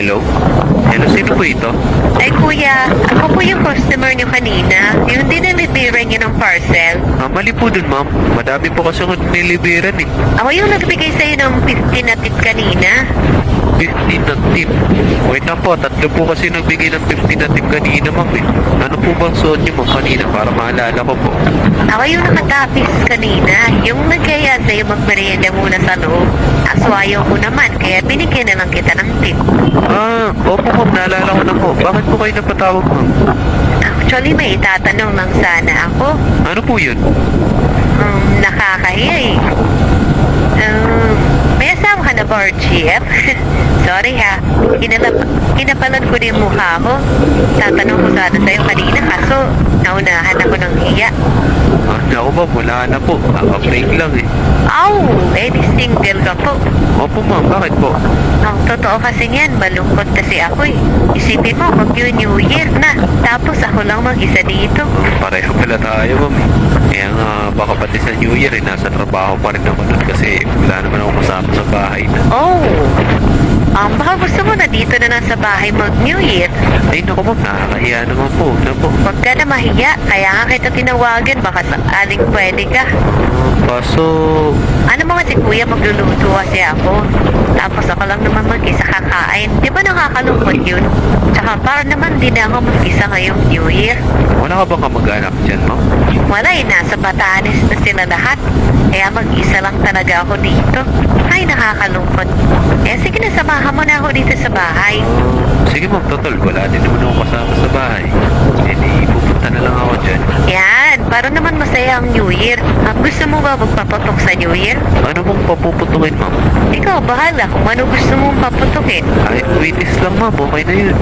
Hello? Hello, sino po ito? Ay kuya, ako po yung customer niyo kanina. Yung dineliveran niyo ng parcel. Mali po dun, ma'am. Madami po kasi akong niliberan eh. Ako yung nagbigay sa'yo ng 50 na tip kanina. 50 na tip. Wait na po, tatlo po kasi nagbigay ng 50 na tip kanina, ma'am eh. Ano po bang suot niyo, ma'am, kanina para maalala ko po? Ako yung nakatapis kanina. Yung nagkaya sa'yo magmerienda muna sa loob. Kaso ayaw mo naman, kaya binigyan na lang kita ng tip. Opo, ma'am, naalala ko na po. Bakit po kayo napatawag, ma'am? Actually, may itatanong lang sana ako. Ano po yun? Nakakahiya eh. May asawa ka na ba, RGF? Sorry ha, kinapalan ko din yung mukha ko. Tatanong ko sana sa'yo kanina kaso naunahan ako ng hiya. Naku, ma'am, wala na po. Break lang eh. Aw, di single ka po. Opo, ma'am, bakit po? Ang totoo kasi niyan, malungkot kasi ako eh. Isipin mo, mag-New Year na. Tapos ako lang mag-isa dito. Pareho pala tayo, ma'am. Kaya nga, baka pati sa New Year eh, nasa trabaho pa rin ako nun kasi wala naman ako kasama sa bahay na. Oh, baka gusto mo na dito na lang sa bahay mag-New Year. Ay, naku, ma'am, nakakahiya naman po. Huwag ka na mahiya, kaya nga kita tinawagan, baka aling pwede ka. Kaso, Ano mga si kuya magluluto kasi ako. Tapos ako lang naman mag-isa kakain. Di ba nakakalungkot yun? Tsaka para naman din ako mag-isa ngayong New Year. wala ka bang kamag-anak dyan, ma'am? Wala eh, nasa Batanes na sila lahat. Kaya mag-isa lang talaga ako dito. Ay, nakakalungkot. Sige na, samahan mo na ako dito sa bahay. Sige, ma'am, total, wala din naman ako kasama sa bahay. Di pupunta na lang ako dyan. Yan, para naman masaya ang New Year. Gusto mo ba magpaputok sa New Year? Ano mong papuputukin, ma'am? Ikaw, bahala kung ano gusto mong paputukin. Kahit waitis lang, ma'am, okay na yun.